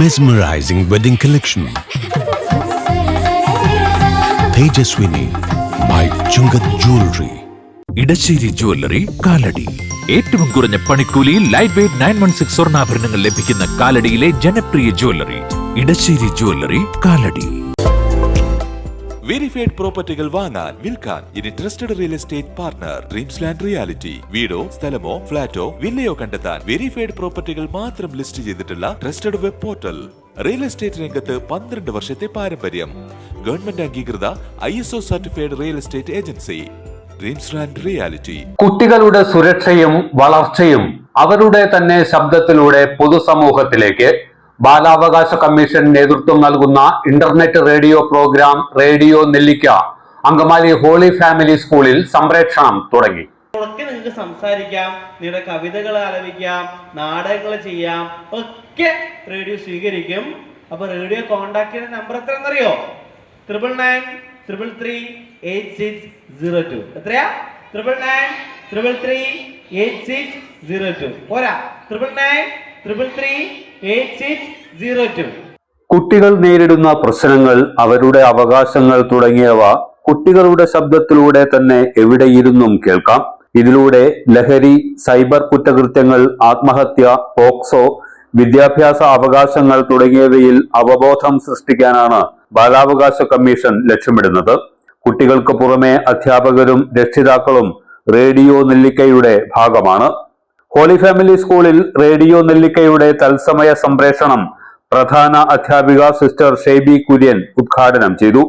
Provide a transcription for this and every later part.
Mesmerizing wedding collection. Tejaswini by Chungat Jewelry. Edassery jewellery Kalady. ഏറ്റവും കുറഞ്ഞ പണിക്കൂലിയിൽ ലൈറ്റ് വെയ്റ്റ് 916 സ്വർണ്ണാഭരണങ്ങൾ ലഭിക്കുന്ന കാലടിയിലെ ജനപ്രിയ jewellery Edassery jewellery Kalady. Verified പ്രോപ്പർട്ടികൾ വാങ്ങാൻ വിൽക്കാൻ ഇനി trusted real estate partner dreams land reality. വീടോ സ്ഥലമോ ഫ്ളാറ്റോ വില്ലയോ കണ്ടെത്താൻ വെരിഫൈഡ് പ്രോപ്പർട്ടികൾ മാത്രം ലിസ്റ്റ് ചെയ്തിട്ടുള്ള trusted web portal. Real estate രംഗത്ത് 12 വർഷത്തെ പാരമ്പര്യം. ഗവൺമെന്റ് അംഗീകൃത ISO certified real estate agency dreams land reality. കുട്ടികളുടെ സുരക്ഷയും വളർച്ചയും അവരുടെ തന്നെ ശബ്ദത്തിലൂടെ പൊതുസമൂഹത്തിലേക്ക് ബാലാവകാശ കമ്മീഷൻ നേതൃത്വം നൽകുന്ന ഇന്റർനെറ്റ് റേഡിയോ പ്രോഗ്രാം റേഡിയോ നെല്ലിക്ക അങ്കമാലി ഹോളി ഫാമിലി സ്കൂളിൽ സംപ്രേഷണം തുടങ്ങി. നിങ്ങൾക്ക് സംസാരിക്കാം, നിങ്ങളുടെ കവിതകൾ ആലപിക്കാം, നാടകങ്ങൾ ചെയ്യാം, ഒക്കെ റേഡിയോ സ്വീകരിക്കും. അപ്പൊ റേഡിയോ കോണ്ടാക്ട് ചെയ്യുന്ന നമ്പർ എത്രയെന്നറിയോ? 99933860 എത്രയാ? 99933860 പോരാ, 99933860. കുട്ടികൾ നേരിടുന്ന പ്രശ്നങ്ങൾ, അവരുടെ അവകാശങ്ങൾ തുടങ്ങിയവ കുട്ടികളുടെ ശബ്ദത്തിലൂടെ തന്നെ എവിടെയിരുന്നും കേൾക്കാം. ഇതിലൂടെ ലഹരി, സൈബർ കുറ്റകൃത്യങ്ങൾ, ആത്മഹത്യ, പോക്സോ, വിദ്യാഭ്യാസ അവകാശങ്ങൾ തുടങ്ങിയവയിൽ അവബോധം സൃഷ്ടിക്കാനാണ് ബാലാവകാശ കമ്മീഷൻ ലക്ഷ്യമിടുന്നത്. കുട്ടികൾക്ക് പുറമെ അധ്യാപകരും രക്ഷിതാക്കളും റേഡിയോ നെല്ലിക്കയുടെ ഭാഗമാണ്. ഹോളി ഫാമിലി സ്കൂളിൽ റേഡിയോ നെല്ലിക്കയുടെ തത്സമയ സംപ്രേഷണം പ്രധാന അധ്യാപിക സിസ്റ്റർ ഷേബി കുര്യൻ ഉദ്ഘാടനം ചെയ്തു.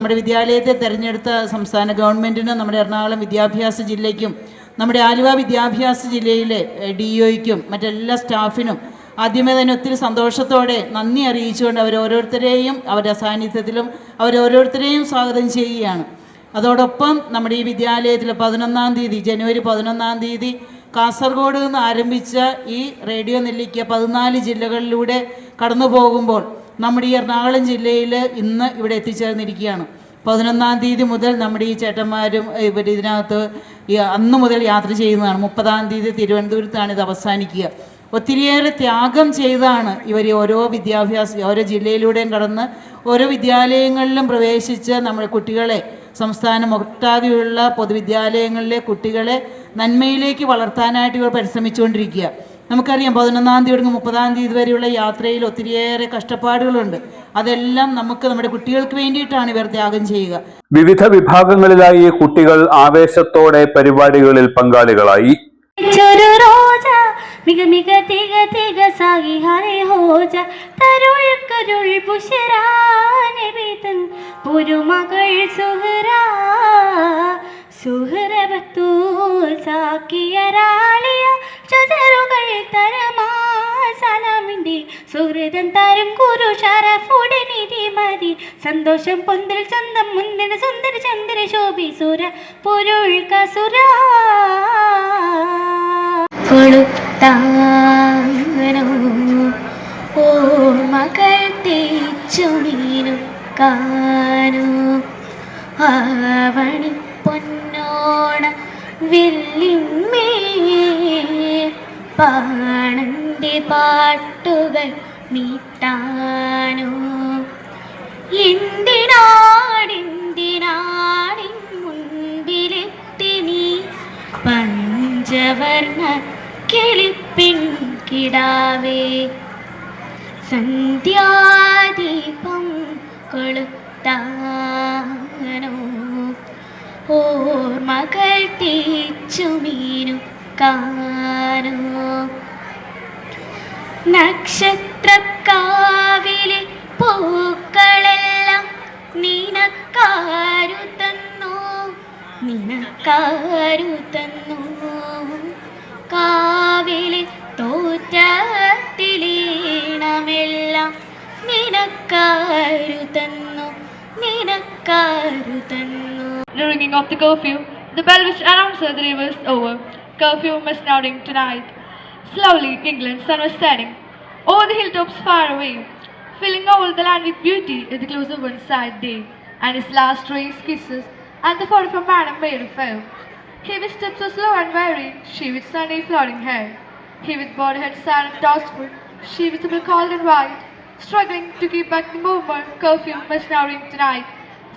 നമ്മുടെ വിദ്യാലയത്തെ തെരഞ്ഞെടുത്ത സംസ്ഥാന ഗവൺമെന്റിനും നമ്മുടെ എറണാകുളം വിദ്യാഭ്യാസ ജില്ലയ്ക്കും നമ്മുടെ ആലുവ വിദ്യാഭ്യാസ ജില്ലയിലെ DOയ്ക്കും മറ്റെല്ലാ സ്റ്റാഫിനും ആദ്യമേ തന്നെ ഒത്തിരി സന്തോഷത്തോടെ നന്ദി അറിയിച്ചുകൊണ്ട് അവരോരോരുത്തരെയും അവരുടെ സാന്നിധ്യത്തിലും അവരോരോരുത്തരെയും സ്വാഗതം ചെയ്യുകയാണ്. അതോടൊപ്പം നമ്മുടെ ഈ വിദ്യാലയത്തിൽ 11-ാം തീയതി ജനുവരി 11-ാം തീയതി കാസർഗോഡ് നിന്ന് ആരംഭിച്ച ഈ റേഡിയോ നെല്ലിക്ക 14 ജില്ലകളിലൂടെ കടന്നു പോകുമ്പോൾ നമ്മുടെ ഈ എറണാകുളം ജില്ലയിൽ ഇന്ന് ഇവിടെ എത്തിച്ചേർന്നിരിക്കുകയാണ്. 11-ാം തീയതി മുതൽ നമ്മുടെ ഈ ചേട്ടന്മാരും ഇതിനകത്ത് അന്ന് മുതൽ യാത്ര ചെയ്യുന്നതാണ്. 30-ാം തീയതി തിരുവനന്തപുരത്താണ് ഇത് അവസാനിക്കുക. ഒത്തിരിയേറെ ത്യാഗം ചെയ്താണ് ഇവർ ഓരോ ഓരോ ജില്ലയിലൂടെയും കടന്ന് ഓരോ വിദ്യാലയങ്ങളിലും പ്രവേശിച്ച് നമ്മുടെ കുട്ടികളെ സംസ്ഥാനമൊട്ടാകെയുള്ള പൊതുവിദ്യാലയങ്ങളിലെ കുട്ടികളെ നന്മയിലേക്ക് വളർത്താനായിട്ട് ഇവർ പരിശ്രമിച്ചുകൊണ്ടിരിക്കുക. നമുക്കറിയാം 11-ാം തീയതി തുടങ്ങി 30-ാം തീയതി വരെയുള്ള യാത്രയിൽ ഒത്തിരിയേറെ കഷ്ടപ്പാടുകളുണ്ട്. അതെല്ലാം നമ്മുടെ കുട്ടികൾക്ക് വേണ്ടിയിട്ടാണ് ഇവർ ത്യാഗം ചെയ്യുക. വിവിധ വിഭാഗങ്ങളിലായി കുട്ടികൾ ആവേശത്തോടെ പരിപാടികളിൽ പങ്കാളികളായി. മിക മിക തിക തിക സാഗി ഹരെ ഹോ ജാ തരുൾ കരുൾ പുശരാനെ ബീതൻ പുരുമകൾ സുഹറാ സുഹറബത്തൂൽ സാക്കിയരാളിയ ചതരുകൾ തരമാ സലാമിന്റെ സുഹൃതൻ തരും കുരു ഷറഫുടെ നിധി മതി സന്തോഷം പൊന്തിൽ ചന്തം മുന്തിന സുന്ദര ചന്ദ്ര ശോഭി സുര പൊരുൾ കസുര കൊളുത്താനോ ഓർമ്മകൾ തേച്ചുമീനു കാനോ ആവണി പൊന്നോണ വെല്ലിന്മേൽ പാണന്റെ പാട്ടുകൾ മീട്ടാനോ എന്തിനാടിൻ മുൻപിലെത്തി നീ പഞ്ചവർണ്ണ കിളിപ്പിൻ കിടാവേ സന്ധ്യാദീപം കൊളുത്താനോ ഓർമ്മകൾ തേച്ചുമീനു കാനോ നക്ഷത്രക്കാവിലെ പൂക്കളെല്ലാം നിനക്കാരു തന്നു കാവിലെ തോറ്റത്തിലീണമെല്ലാം നിനക്കാരു തന്നു. The ringing of the curfew, the bell which announced the day was over. Curfew must now ring tonight. Slowly, England's sun was setting over the hilltops far away, filling all the land with beauty at the close of one sad day. and his last raised kisses, and the photo from Madam Mary fell. He with steps so slow and wary, she with sunny floating hair. He with bowed head sad and tossful, she with a cold and white, struggling to keep back the movement. Curfew must now ring tonight.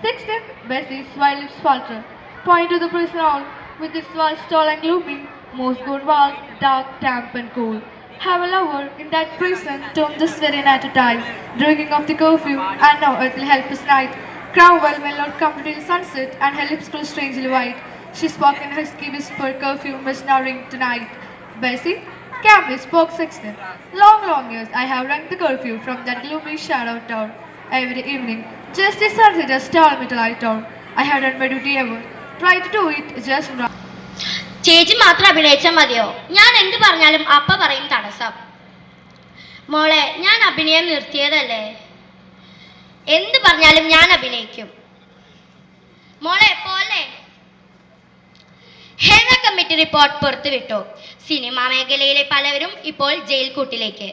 16th, Bessie's white lips falter, point to the prison hall, with its walls tall and gloomy, most good walls dark, damp and cool. Have a lover in that prison, tomb this very night to die, drinking of the curfew, and no earthly help is night. Cromwell will not come till sunset, and her lips grew strangely white. She spoke in husky whisper, curfew must now ring tonight. Bessie, calmly spoke 16. Long, long years I have rung the curfew from that gloomy shadow tower. Every evening, just as sunset has told me to lie down. I have done my duty ever. Try to do it just now. ചേച്ചി മാത്രം അഭിനയിച്ചാൽ മതിയോ? ഞാൻ എന്ത് പറഞ്ഞാലും അപ്പ പറയും തടസ്സം. മോളെ, ഞാൻ അഭിനയം നിർത്തിയതല്ലേ? എന്ത് പറഞ്ഞാലും ഞാൻ അഭിനയിക്കും. മോളെ പോലെ. ഹേമ കമ്മിറ്റി റിപ്പോർട്ട് പുറത്തുവിട്ടു. സിനിമാ മേഖലയിലെ പലവരും ഇപ്പോൾ ജയിൽ കൂട്ടിലേക്ക്.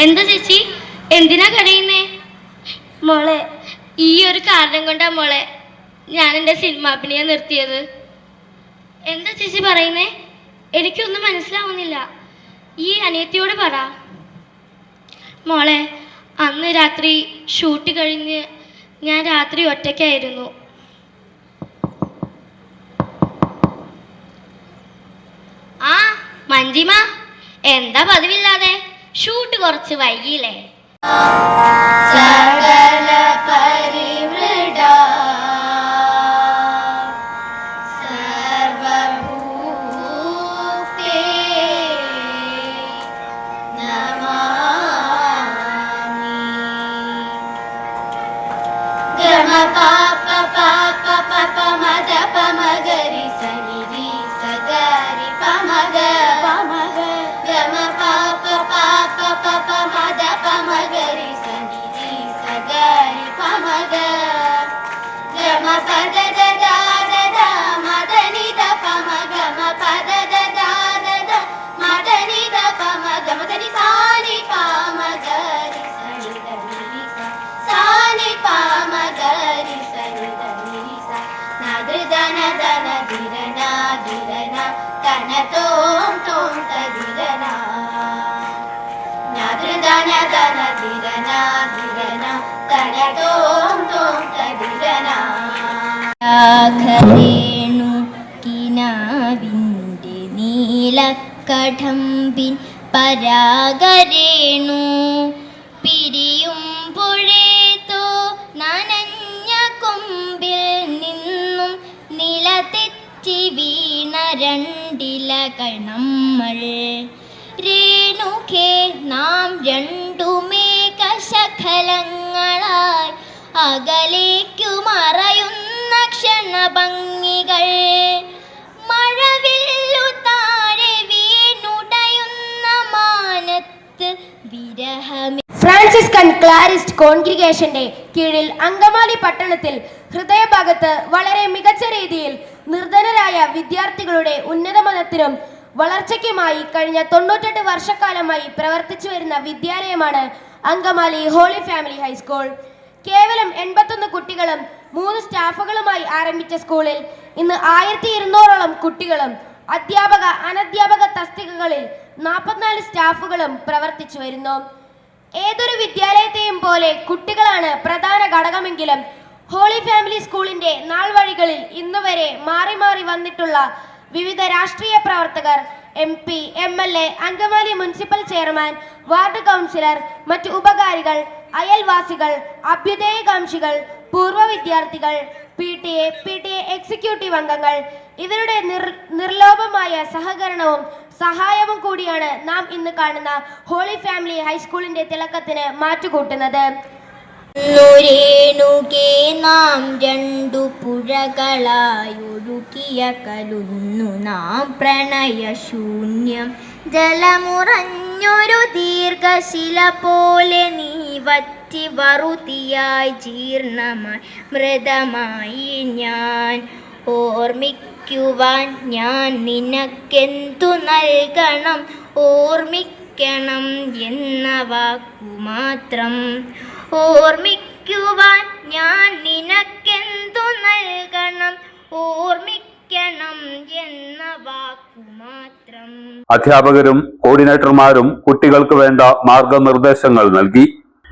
എന്താ ചേച്ചി, എന്തിനാ കരയുന്നേ? മോളെ, ഈ ഒരു കാരണം കൊണ്ടാ മോളെ ഞാൻ എൻ്റെ സിനിമാഭിനയം നിർത്തിയത്. എന്താ ചേച്ചി പറയുന്നേ? എനിക്കൊന്നും മനസ്സിലാവുന്നില്ല. ഈ അനിയത്തിയോട് പറ. മോളെ, അന്ന് രാത്രി ഷൂട്ട് കഴിഞ്ഞ് ഞാൻ രാത്രി ഒറ്റയ്ക്കായിരുന്നു. ആ മഞ്ജിമ, എന്താ പതിവില്ലാതെ? ഷൂട്ട് കുറച്ച് വൈകിയില്ലേ? സകല പരിവൃഢ സർവഭൂതേ നമാമി. ഗമ പാപ പാപ പപ മദ പമഗരി സനിധി സഗരി പമഗ പമഗ. ഗമ പാപ പാപ പപ മദ പമഗരി സനിധി സഗരി പമഗ. ഗമ പദ ദദ ദദ മദ നിധ പമ. ഗമ പദ ദദ ദദ മദ നിധ പമ. ഗമ ധനി സാനി പമ ഗരി സനി ധനി സ സാനി പമ ഗരി സനി ധനി സ. നദൃദന ദന ധിരന ധിരന തന തോം തോം തധിരന. നദൃദന ദന ധിരന ധിരന തന തോം തോം തധിരന. േണു കിനാവിൻ്റെ നീലക്കടമ്പിൻ പരാഗരേണു പിരിയുമ്പോഴേതോ നനഞ്ഞ കൊമ്പിൽ നിന്നും നിലതെറ്റി വീണ രണ്ടിലകൾ നമ്മൾ. രേണുകേ നാം രണ്ടുമേകശകലങ്ങളായി അകലേക്കു മറയുന്ന ക്ഷണഭംഗികൾ. മഴവില്ലു താഴെ വീണുടയുന്ന മാനത്ത് വിരഹമേ. ഫ്രാൻസിസ്കൻ ക്ലാരിസ്റ്റ് കോൺഗ്രിഗേഷന്റെ കീഴിൽ അങ്കമാലി പട്ടണത്തിൽ ഹൃദയഭാഗത്ത് വളരെ മികച്ച രീതിയിൽ നിർധനരായ വിദ്യാർത്ഥികളുടെ ഉന്നതമനത്തിനും വളർച്ചയ്ക്കുമായി കഴിഞ്ഞ 98 വർഷക്കാലമായി പ്രവർത്തിച്ചു വരുന്ന വിദ്യാലയമാണ് അങ്കമാലി ഹോളി ഫാമിലി ഹൈസ്കൂൾ. കേവലം 81 കുട്ടികളും 3 സ്റ്റാഫുകളുമായി ആരംഭിച്ച സ്കൂളിൽ ഇന്ന് 1200ഓളം കുട്ടികളും അധ്യാപക അനധ്യാപക തസ്തികകളിൽ 44 സ്റ്റാഫുകളും പ്രവർത്തിച്ചു വരുന്നു. ഏതൊരു വിദ്യാലയത്തെയും പോലെ കുട്ടികളാണ് പ്രധാന ഘടകമെങ്കിലും ഹോളി ഫാമിലി സ്കൂളിന്റെ നാൾവഴികളിൽ ഇന്നുവരെ മാറി മാറി വന്നിട്ടുള്ള വിവിധ രാഷ്ട്രീയ പ്രവർത്തകർ, MP, MLA, Angamaly municipal chairman, ward councillor, മറ്റു ഉപകാരികൾ, അയൽവാസികൾ, അഭ്യുദയകാംക്ഷികൾ, പൂർവ്വ വിദ്യാർത്ഥികൾ, PTA എക്സിക്യൂട്ടീവ് അംഗങ്ങൾ ഇവരുടെ നിർലോഭമായ സഹകരണവും സഹായവും കൂടിയാണ് നാം ഇന്ന് കാണുന്ന ഹോളി ഫാമിലി ഹൈസ്കൂളിന്റെ തിളക്കത്തിന് മാറ്റുകൂട്ടുന്നത്. രേണുകേ നാം രണ്ടു പുഴകളായൊഴുകിയ കലുന്നു നാം പ്രണയശൂന്യം. ജലമുറഞ്ഞൊരു ദീർഘശില പോലെ നീ വറ്റി വറുതിയായി ജീർണമായി മൃതമായി ഞാൻ. ഓർമ്മിക്ക ഓർമ്മിക്കുവാൻ ഞാൻ നിനക്കെന്തു നൽകണം, ഓർമ്മിക്കണം എന്ന വാക്കു മാത്രം. ഓർമ്മിക്കുവാൻ ഞാൻ നിനക്കെന്തു നൽകണം, ഓർമ്മിക്കണം എന്ന വാക്കു മാത്രം. അധ്യാപകരും കോർഡിനേറ്റർമാരും കുട്ടികൾക്ക് വേണ്ട മാർഗനിർദ്ദേശങ്ങൾ നൽകി.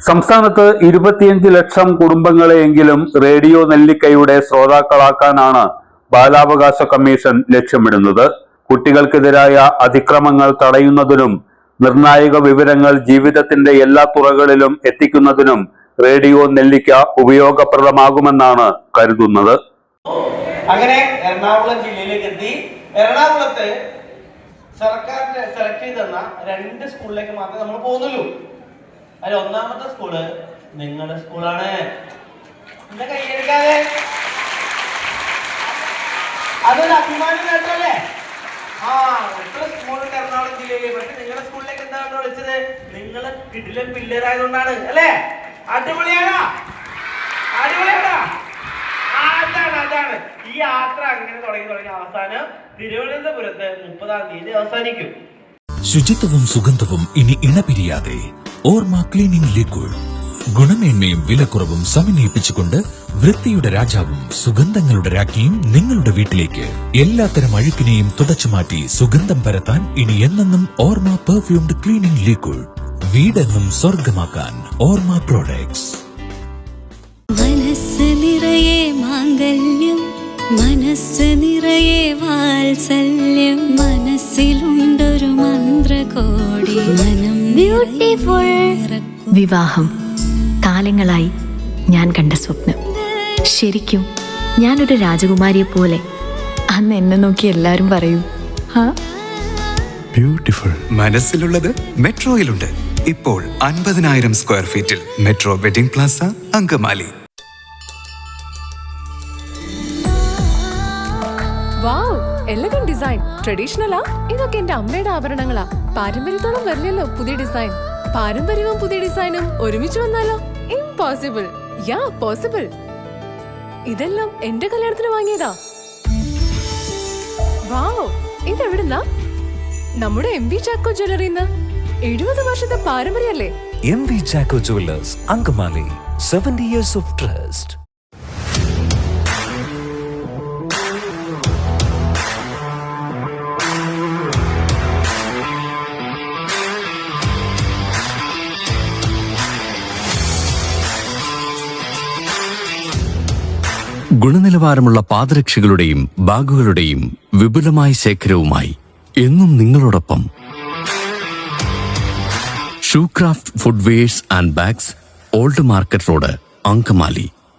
സംസ്ഥാനത്ത് 25 ലക്ഷം കുടുംബങ്ങളെയെങ്കിലും റേഡിയോ നെല്ലിക്കയുടെ ശ്രോതാക്കളാക്കാനാണ് ബാലാവകാശ കമ്മീഷൻ ലക്ഷ്യമിടുന്നത്. കുട്ടികൾക്കെതിരായ അതിക്രമങ്ങൾ തടയുന്നതിനും നിർണായക വിവരങ്ങൾ ജീവിതത്തിന്റെ എല്ലാ തുറകളിലും എത്തിക്കുന്നതിനും റേഡിയോ നെല്ലിക്ക ഉപയോഗപ്രദമാകുമെന്നാണ് കരുതുന്നത്. അങ്ങനെ എറണാകുളം ജില്ലയിലേക്ക് എത്തി. എറണാകുളത്ത് സർക്കാർ സെലക്ട് ചെയ്തെന്ന 2 സ്കൂളിലേക്ക് മാത്രമേ നമ്മൾ പോകുന്നുള്ളൂ. അതിൽ ഒന്നാമത്തെ സ്കൂള് നിങ്ങളുടെ സ്കൂളാണ്. എന്റെ കൈയെടുക്കാതെ അതൊരു അഭിമാനം കേട്ടല്ലേ? എത്ര സ്കൂളുണ്ട് എറണാകുളം ജില്ലയിൽ, പക്ഷെ നിങ്ങളുടെ സ്കൂളിലേക്ക് എന്താണ് വിളിച്ചത്? നിങ്ങള് കിടിലൻ പിള്ളേരായതുകൊണ്ടാണ് അല്ലേ? അടിപൊളിയാണോ? അടിപൊളിയാണോ? അതാണ് ഈ യാത്ര അങ്ങനെ തുടങ്ങി അവസാനം തിരുവനന്തപുരത്ത് 30-ാം തീയതി അവസാനിക്കും. ശുചിത്വവും സുഗന്ധവും ഇനി ഇണപിരിയാതെ ഓർമ്മ ക്ലീനിംഗ് ലിക്വിഡ്. ഗുണമേന്മയും വിലക്കുറവും സമന്വയിപ്പിച്ചുകൊണ്ട് വൃത്തിയുടെ രാജാവും സുഗന്ധങ്ങളുടെ രാജ്ഞിയും നിങ്ങളുടെ വീട്ടിലേക്ക്. എല്ലാത്തരം അഴുക്കിനെയും തുടച്ചുമാറ്റി സുഗന്ധം പരത്താൻ ഇനി എന്നെന്നും ഓർമ്മ പെർഫ്യൂംഡ് ക്ലീനിംഗ് ലിക്വിഡ്. വീടെന്നും സ്വർഗമാക്കാൻ ഓർമ്മ പ്രോഡക്ട്സ്. മനസ്സ് നിറയെ മാംഗല്യം, മനസ്സ് നിറയെ വാത്സല്യം, മനസ്സിലുണ്ടൊരു മന്ത്രകോടി, മനം ബ്യൂട്ടിഫുൾ. വിവാഹം കാലങ്ങളായി ഞാൻ കണ്ട സ്വപ്നം. ശരിക്കും ഞാനൊരു രാജകുമാരിയെ പോലെ. അന്ന് എന്നെ നോക്കി എല്ലാരും പറയും ബ്യൂട്ടിഫുൾ. മനസ്സിലുള്ളത് മെട്രോയിലുണ്ട്. ഇപ്പോൾ 50,000 സ്ക്വയർ ഫീറ്റിൽ metro wedding plaza, Angamaly. Wow, elegant design. ട്രഡീഷണലാ? ഇതൊക്കെ എന്റെ അമ്മയുടെ ആഭരണങ്ങളാ. പാരമ്പര്യത്തോളം വരില്ലല്ലോ പുതിയ ഡിസൈൻ. പാരമ്പര്യവും പുതിയ ഡിസൈനും ഒരുമിച്ച് വന്നാലോ? ഇംപോസിബിൾ. യാ പോസിബിൾ. ഇതെല്ലാം എന്റെ കല്യാണത്തിന് വാങ്ങിയതാ. വാവ്, ഇതെവിടുന്നാ? നമ്മുടെ MV ചാക്കോ ജ്വല്ലറിന്ന്. 70 വർഷത്തെ പാരമ്പര്യല്ലേ? MV Chacko jewellers, Angamaly. 70 years of trust. ഗുണനിലവാരമുള്ള പാദരക്ഷകളുടെയും ബാഗുകളുടെയും വിപുലമായ ശേഖരവുമായി എന്നും നിങ്ങളോടൊപ്പം shoecraft footwears and bags, old market road, Angamaly.